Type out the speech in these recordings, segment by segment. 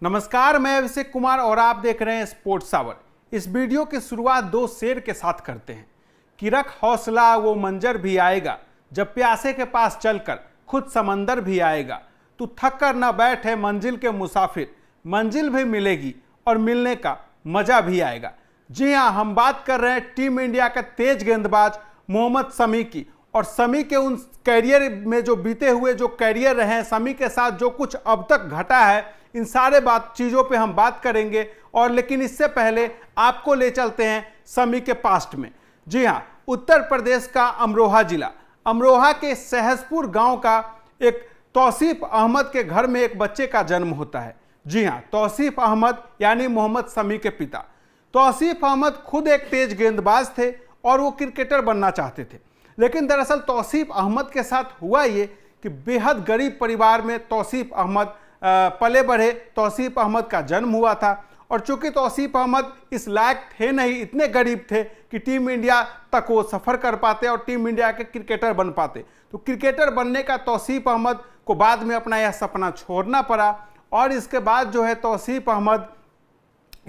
नमस्कार, मैं अभिषेक कुमार और आप देख रहे हैं स्पोर्ट्स आवर। इस वीडियो की शुरुआत दो शेर के साथ करते हैं कि रख हौसला, वो मंजर भी आएगा जब प्यासे के पास चलकर खुद समंदर भी आएगा। तू थक कर न बैठ है मंजिल के मुसाफिर, मंजिल भी मिलेगी और मिलने का मजा भी आएगा। जी हाँ, हम बात कर रहे हैं टीम इंडिया का तेज गेंदबाज मोहम्मद शमी की, और शमी के उन कैरियर में जो बीते हुए जो कैरियर रहे हैं, शमी के साथ जो कुछ अब तक घटा है, इन सारे चीज़ों पे हम बात करेंगे। और लेकिन इससे पहले आपको ले चलते हैं शमी के पास्ट में। जी हाँ, उत्तर प्रदेश का अमरोहा जिला, अमरोहा के सहसपुर गांव का एक तौसीफ अहमद के घर में एक बच्चे का जन्म होता है। जी हाँ, तौसीफ अहमद यानी मोहम्मद शमी के पिता। तौसीफ अहमद खुद एक तेज गेंदबाज थे और वो क्रिकेटर बनना चाहते थे, लेकिन दरअसल तौसीफ अहमद के साथ हुआ ये कि बेहद गरीब परिवार में तौसीफ अहमद पले बढ़े। तौसीफ अहमद का जन्म हुआ था और चूंकि तौसीफ अहमद इस लायक थे नहीं, इतने गरीब थे कि टीम इंडिया तक वो सफ़र कर पाते और टीम इंडिया के क्रिकेटर बन पाते। तो क्रिकेटर बनने का तौसीफ अहमद को बाद में अपना यह सपना छोड़ना पड़ा। और इसके बाद जो है तौसीफ अहमद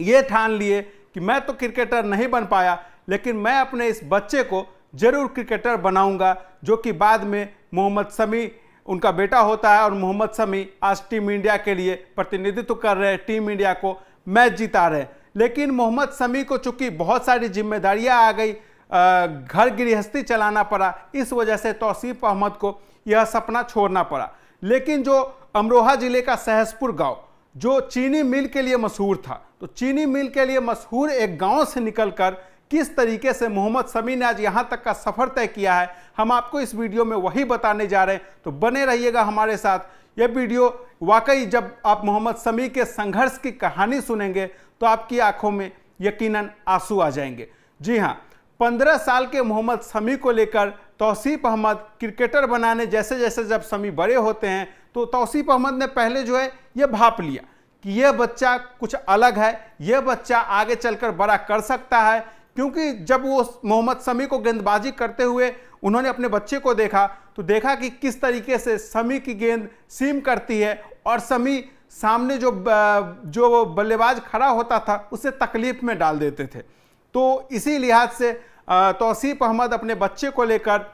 ये ठान लिए कि मैं तो क्रिकेटर नहीं बन पाया, लेकिन मैं अपने इस बच्चे को जरूर क्रिकेटर बनाऊंगा, जो कि बाद में मोहम्मद शमी उनका बेटा होता है। और मोहम्मद शमी आज टीम इंडिया के लिए प्रतिनिधित्व कर रहे हैं, टीम इंडिया को मैच जिता रहे हैं। लेकिन मोहम्मद शमी को चूंकि बहुत सारी जिम्मेदारियां आ गई, घर गृहस्थी चलाना पड़ा, इस वजह से तौसीफ अहमद को यह सपना छोड़ना पड़ा। लेकिन जो अमरोहा जिले का सहसपुर गांव जो चीनी मिल के लिए मशहूर था, तो चीनी मिल के लिए मशहूर एक गांव से निकलकर किस तरीके से मोहम्मद शमी ने आज यहाँ तक का सफ़र तय किया है, हम आपको इस वीडियो में वही बताने जा रहे हैं। तो बने रहिएगा हमारे साथ। यह वीडियो वाकई जब आप मोहम्मद शमी के संघर्ष की कहानी सुनेंगे तो आपकी आंखों में यकीनन आंसू आ जाएंगे। जी हाँ, 15 साल के मोहम्मद शमी को लेकर तौसीफ अहमद क्रिकेटर बनाने जैसे जैसे जब शमी बड़े होते हैं, तो तौसीफ अहमद ने पहले जो है यह भाप लिया कि यह बच्चा कुछ अलग है, यह बच्चा आगे चलकर बड़ा कर सकता है। क्योंकि जब वो मोहम्मद शमी को गेंदबाजी करते हुए उन्होंने अपने बच्चे को देखा, तो देखा कि किस तरीके से शमी की गेंद सीम करती है और शमी सामने जो बल्लेबाज खड़ा होता था उसे तकलीफ में डाल देते थे। तो इसी लिहाज से तौसीफ अहमद अपने बच्चे को लेकर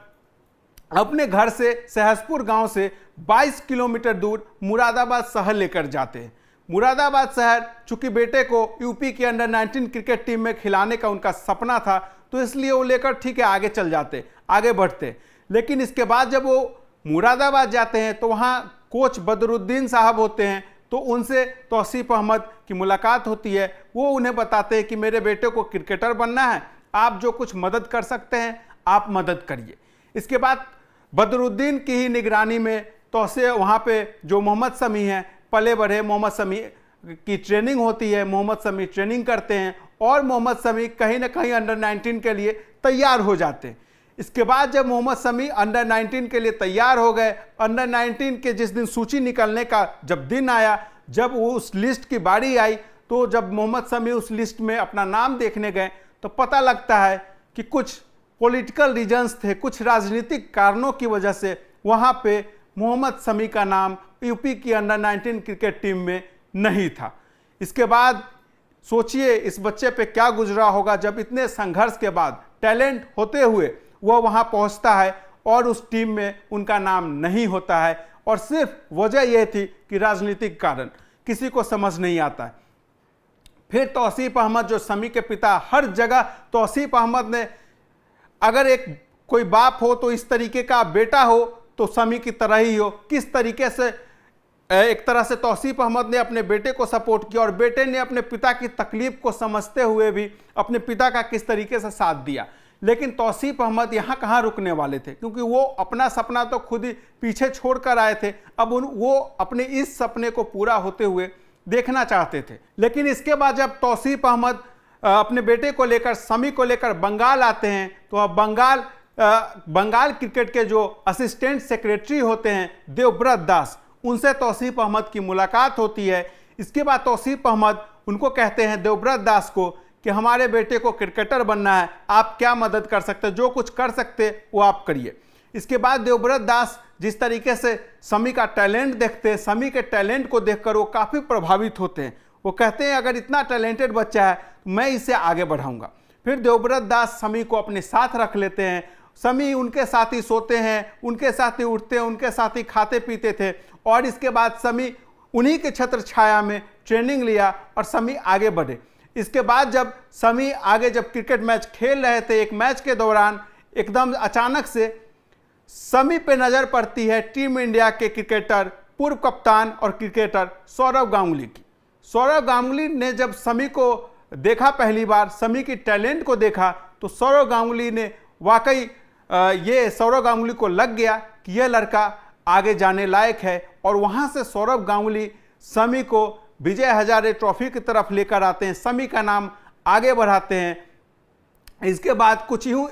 अपने घर से सहसपुर गांव से 22 किलोमीटर दूर मुरादाबाद शहर लेकर जाते हैं। मुरादाबाद शहर चूंकि बेटे को यूपी की अंडर 19 क्रिकेट टीम में खिलाने का उनका सपना था, तो इसलिए वो लेकर ठीक है आगे चल जाते, आगे बढ़ते। लेकिन इसके बाद जब वो मुरादाबाद जाते हैं तो वहाँ कोच बदरुद्दीन साहब होते हैं, तो उनसे तौसीफ अहमद की मुलाकात होती है। वो उन्हें बताते हैं कि मेरे बेटे को क्रिकेटर बनना है, आप जो कुछ मदद कर सकते हैं आप मदद करिए। इसके बाद बदरुद्दीन की ही निगरानी में वहाँ पे जो मोहम्मद शमी हैं पले बढ़े, मोहम्मद शमी की ट्रेनिंग होती है, मोहम्मद शमी ट्रेनिंग करते हैं और मोहम्मद शमी कहीं ना कहीं अंडर 19 के लिए तैयार हो जाते हैं। इसके बाद जब मोहम्मद शमी अंडर 19 के लिए तैयार हो गए, अंडर 19 के जिस दिन सूची निकलने का जब दिन आया, जब वो उस लिस्ट की बारी आई, तो जब मोहम्मद शमी उस लिस्ट में अपना नाम देखने गए तो पता लगता है कि कुछ पॉलिटिकल रीजन्स थे, कुछ राजनीतिक कारणों की वजह से वहाँ पे मोहम्मद शमी का नाम यूपी की अंडर 19 क्रिकेट टीम में नहीं था। इसके बाद सोचिए इस बच्चे पे क्या गुजरा होगा जब इतने संघर्ष के बाद टैलेंट होते हुए वह वहाँ पहुँचता है और उस टीम में उनका नाम नहीं होता है। और सिर्फ वजह यह थी कि राजनीतिक कारण, किसी को समझ नहीं आता है। फिर तौसीफ अहमद जो शमी के पिता, हर जगह तौसीफ अहमद ने, अगर एक कोई बाप हो तो इस तरीके का बेटा हो तो शमी की तरह ही हो। किस तरीके से एक तरह से तौसीफ अहमद ने अपने बेटे को सपोर्ट किया और बेटे ने अपने पिता की तकलीफ को समझते हुए भी अपने पिता का किस तरीके से साथ दिया। लेकिन तौसीफ अहमद यहाँ कहाँ रुकने वाले थे, क्योंकि वो अपना सपना तो खुद ही पीछे छोड़कर आए थे। अब वो अपने इस सपने को पूरा होते हुए देखना चाहते थे। लेकिन इसके बाद जब तौसीफ अहमद अपने बेटे को लेकर, शमी को लेकर बंगाल आते हैं, तो अब बंगाल क्रिकेट के जो असिस्टेंट सेक्रेटरी होते हैं देवव्रत दास, उनसे तौसीफ अहमद की मुलाकात होती है। इसके बाद तौसीफ अहमद उनको कहते हैं, देवव्रत दास को, कि हमारे बेटे को क्रिकेटर बनना है, आप क्या मदद कर सकते, जो कुछ कर सकते वो आप करिए। इसके बाद देवव्रत दास जिस तरीके से शमी का टैलेंट देखते हैं, शमी के टैलेंट को देखकर वो काफ़ी प्रभावित होते हैं। वो कहते हैं अगर इतना टैलेंटेड बच्चा है तो मैं इसे आगे बढ़ाऊंगा। फिर देवव्रत दास शमी को अपने साथ रख लेते हैं। शमी उनके साथ ही सोते हैं, उनके साथ ही उठते हैं, उनके साथ ही खाते पीते थे। और इसके बाद शमी उन्हीं के छत्र छाया में ट्रेनिंग लिया और शमी आगे बढ़े। इसके बाद जब शमी आगे जब क्रिकेट मैच खेल रहे थे, एक मैच के दौरान एकदम अचानक से शमी पे नजर पड़ती है टीम इंडिया के क्रिकेटर, पूर्व कप्तान और क्रिकेटर सौरव गांगुली की। सौरव गांगुली ने जब शमी को देखा, पहली बार शमी की टैलेंट को देखा, तो सौरव गांगुली ने वाकई ये सौरव गांगुली को लग गया कि यह लड़का आगे जाने लायक है। और वहां से सौरव गांगुली शमी को विजय हजारे ट्रॉफी की तरफ लेकर आते हैं, शमी का नाम आगे बढ़ाते हैं। इसके बाद कुछ यूं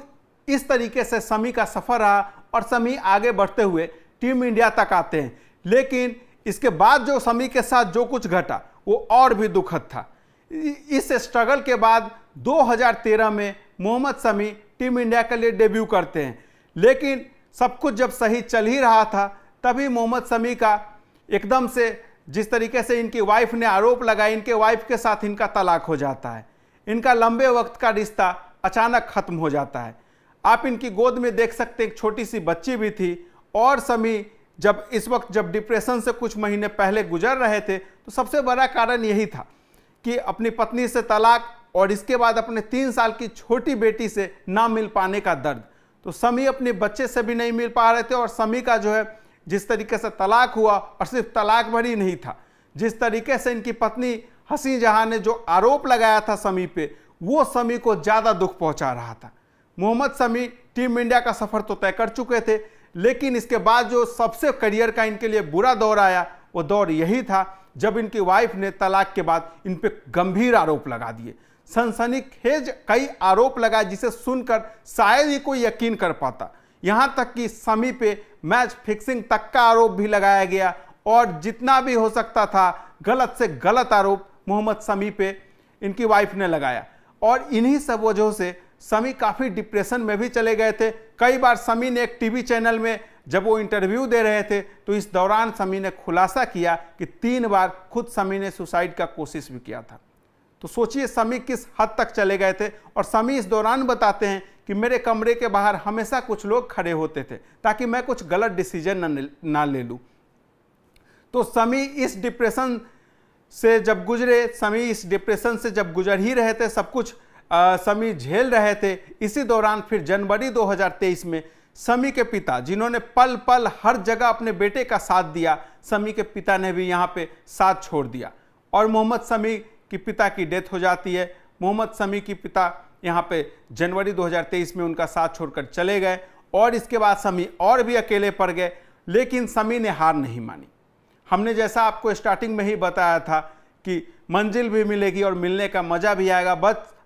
इस तरीके से शमी का सफर रहा और शमी आगे बढ़ते हुए टीम इंडिया तक आते हैं। लेकिन इसके बाद जो शमी के साथ जो कुछ घटा वो और भी दुखद था। इस स्ट्रगल के बाद 2013 में मोहम्मद शमी टीम इंडिया के लिए डेब्यू करते हैं। लेकिन सब कुछ जब सही चल ही रहा था तभी मोहम्मद शमी का एकदम से जिस तरीके से इनकी वाइफ ने आरोप लगाया, इनके वाइफ के साथ इनका तलाक हो जाता है। इनका लंबे वक्त का रिश्ता अचानक खत्म हो जाता है। आप इनकी गोद में देख सकते हैं एक छोटी सी बच्ची भी थी। और शमी जब इस वक्त जब डिप्रेशन से कुछ महीने पहले गुजर रहे थे तो सबसे बड़ा कारण यही था कि अपनी पत्नी से तलाक और इसके बाद अपने 3 साल की छोटी बेटी से ना मिल पाने का दर्द। तो शमी अपने बच्चे से भी नहीं मिल पा रहे थे और शमी का जो है जिस तरीके से तलाक हुआ, और सिर्फ तलाक भर ही नहीं था, जिस तरीके से इनकी पत्नी हसी जहां ने जो आरोप लगाया था शमी पे, वो शमी को ज़्यादा दुख पहुंचा रहा था। मोहम्मद शमी टीम इंडिया का सफ़र तो तय कर चुके थे, लेकिन इसके बाद जो सबसे करियर का इनके लिए बुरा दौर आया वो दौर यही था जब इनकी वाइफ ने तलाक के बाद इन पे गंभीर आरोप लगा दिए, सनसनीखेज कई आरोप लगाए जिसे सुनकर शायद ही कोई यकीन कर पाता। यहाँ तक कि शमी पे मैच फिक्सिंग तक का आरोप भी लगाया गया और जितना भी हो सकता था गलत से गलत आरोप मोहम्मद शमी पे इनकी वाइफ ने लगाया। और इन्हीं सब वजहों से शमी काफ़ी डिप्रेशन में भी चले गए थे। कई बार शमी ने एक टीवी चैनल में जब वो इंटरव्यू दे रहे थे तो इस दौरान शमी ने खुलासा किया कि 3 बार खुद शमी ने सुसाइड का कोशिश भी किया था। तो सोचिए शमी किस हद तक चले गए थे। और शमी इस दौरान बताते हैं कि मेरे कमरे के बाहर हमेशा कुछ लोग खड़े होते थे ताकि मैं कुछ गलत डिसीजन ना ले लूँ। तो शमी इस डिप्रेशन से जब गुजरे, शमी इस डिप्रेशन से जब गुजर ही रहे थे, सब कुछ शमी झेल रहे थे। इसी दौरान फिर जनवरी 2023 में शमी के पिता, जिन्होंने पल पल हर जगह अपने बेटे का साथ दिया, शमी के पिता ने भी यहाँ पे साथ छोड़ दिया और मोहम्मद शमी की पिता की डेथ हो जाती है। मोहम्मद शमी की पिता यहाँ पे जनवरी 2023 में उनका साथ छोड़कर चले गए और इसके बाद शमी और भी अकेले पड़ गए। लेकिन शमी ने हार नहीं मानी। हमने जैसा आपको स्टार्टिंग में ही बताया था कि मंजिल भी मिलेगी और मिलने का मज़ा भी आएगा,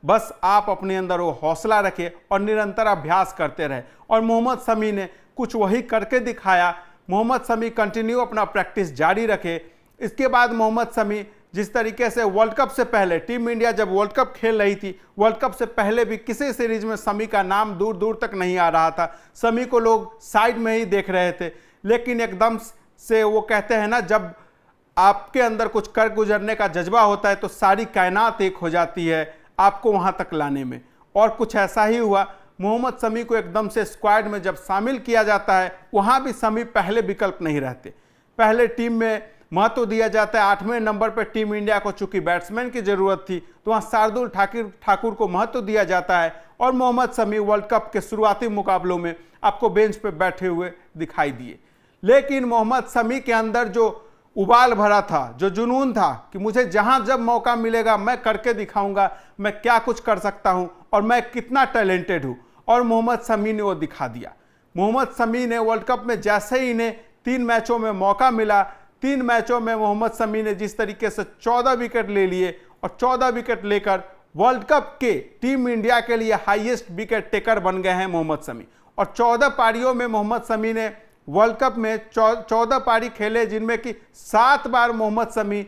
बस आप अपने अंदर वो हौसला रखें और निरंतर अभ्यास करते रहे। और मोहम्मद शमी ने कुछ वही करके दिखाया। मोहम्मद शमी कंटिन्यू अपना प्रैक्टिस जारी रखे। इसके बाद मोहम्मद शमी जिस तरीके से वर्ल्ड कप से पहले, टीम इंडिया जब वर्ल्ड कप खेल रही थी, वर्ल्ड कप से पहले भी किसी सीरीज में शमी का नाम दूर दूर तक नहीं आ रहा था। शमी को लोग साइड में ही देख रहे थे। लेकिन एकदम से वो कहते हैं ना, जब आपके अंदर कुछ कर गुजरने का जज्बा होता है तो सारी कायनात एक हो जाती है आपको वहां तक लाने में। और कुछ ऐसा ही हुआ। मोहम्मद शमी को एकदम से स्क्वाड में जब शामिल किया जाता है, वहां भी शमी पहले विकल्प नहीं रहते। पहले टीम में महत्व दिया जाता है 8वें नंबर पर। टीम इंडिया को चूंकि बैट्समैन की जरूरत थी तो वहां शार्दुल ठाकुर को महत्व दिया जाता है और मोहम्मद शमी वर्ल्ड कप के शुरुआती मुकाबलों में आपको बेंच पर बैठे हुए दिखाई दिए। लेकिन मोहम्मद शमी के अंदर जो उबाल भरा था, जो जुनून था कि मुझे जहां जब मौका मिलेगा मैं करके दिखाऊंगा, मैं क्या कुछ कर सकता हूं और मैं कितना टैलेंटेड हूं, और मोहम्मद शमी ने वो दिखा दिया। मोहम्मद शमी ने वर्ल्ड कप में जैसे ही इन्हें 3 मैचों में मौका मिला, 3 मैचों में मोहम्मद शमी ने जिस तरीके से 14 विकेट ले लिए और 14 विकेट लेकर वर्ल्ड कप के टीम इंडिया के लिए हाईएस्ट विकेट टेकर बन गए हैं मोहम्मद शमी। और 14 पारियों में मोहम्मद शमी ने वर्ल्ड कप में 14 पारी खेले, जिनमें कि 7 बार मोहम्मद शमी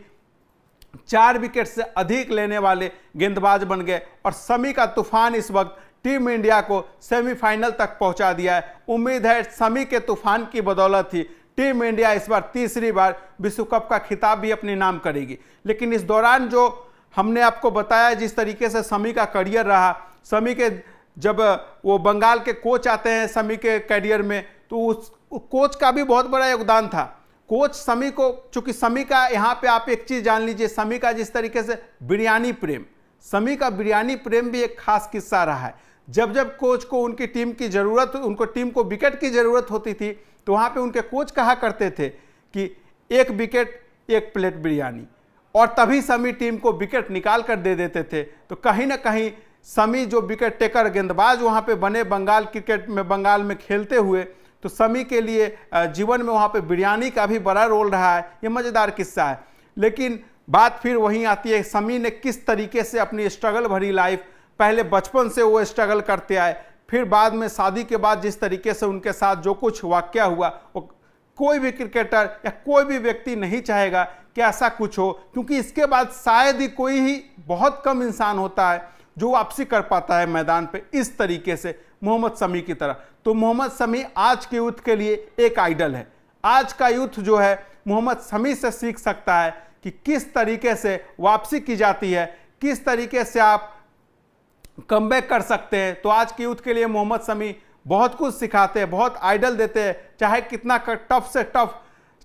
4 विकेट से अधिक लेने वाले गेंदबाज बन गए। और शमी का तूफान इस वक्त टीम इंडिया को सेमीफाइनल तक पहुंचा दिया है। उम्मीद है शमी के तूफान की बदौलत ही टीम इंडिया इस बार तीसरी बार विश्व कप का खिताब भी अपने नाम करेगी। लेकिन इस दौरान जो हमने आपको बताया जिस तरीके से शमी का करियर रहा, शमी के जब वो बंगाल के कोच आते हैं शमी के करियर में, तो उस कोच का भी बहुत बड़ा योगदान था। कोच शमी को, चूंकि शमी का यहाँ पे आप एक चीज़ जान लीजिए, शमी का जिस तरीके से बिरयानी प्रेम, शमी का बिरयानी प्रेम भी एक खास किस्सा रहा है। जब जब कोच को उनकी टीम की ज़रूरत, उनको टीम को विकेट की ज़रूरत होती थी, तो वहाँ पे उनके कोच कहा करते थे कि 1 विकेट 1 प्लेट बिरयानी, और तभी शमी टीम को विकेट निकाल कर दे देते थे। तो कहीं ना कहीं शमी जो विकेट टेकर गेंदबाज वहाँ पे बने बंगाल क्रिकेट में, बंगाल में खेलते हुए, तो शमी के लिए जीवन में वहाँ पे बिरयानी का भी बड़ा रोल रहा है। ये मज़ेदार किस्सा है। लेकिन बात फिर वहीं आती है, शमी ने किस तरीके से अपनी स्ट्रगल भरी लाइफ, पहले बचपन से वो स्ट्रगल करते आए, फिर बाद में शादी के बाद जिस तरीके से उनके साथ जो कुछ वाकया हुआ, वो कोई भी क्रिकेटर या कोई भी व्यक्ति नहीं चाहेगा कि ऐसा कुछ हो, क्योंकि इसके बाद शायद ही कोई ही, बहुत कम इंसान होता है जो वापसी कर पाता है मैदान पे इस तरीके से, मोहम्मद शमी की तरह। तो मोहम्मद शमी आज के यूथ के लिए एक आइडल है। आज का यूथ जो है मोहम्मद शमी से सीख सकता है कि किस तरीके से वापसी की जाती है, किस तरीके से आप कमबैक कर सकते हैं। तो आज के यूथ के लिए मोहम्मद शमी बहुत कुछ सिखाते हैं, बहुत आइडल देते हैं। चाहे कितना टफ से टफ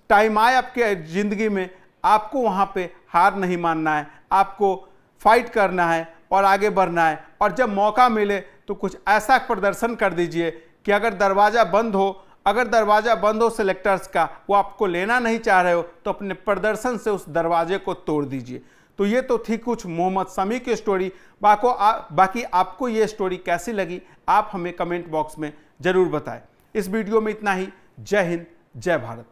टाइम आए आपके ज़िंदगी में, आपको वहाँ पे हार नहीं मानना है, आपको फाइट करना है और आगे बढ़ना है। और जब मौका मिले तो कुछ ऐसा प्रदर्शन कर दीजिए कि अगर दरवाज़ा बंद हो सेलेक्टर्स का, वो आपको लेना नहीं चाह रहे हो, तो अपने प्रदर्शन से उस दरवाजे को तोड़ दीजिए। तो ये तो थी कुछ मोहम्मद शमी की स्टोरी। बाकी आपको ये स्टोरी कैसी लगी, आप हमें कमेंट बॉक्स में ज़रूर बताएं। इस वीडियो में इतना ही। जय हिंद, जय भारत।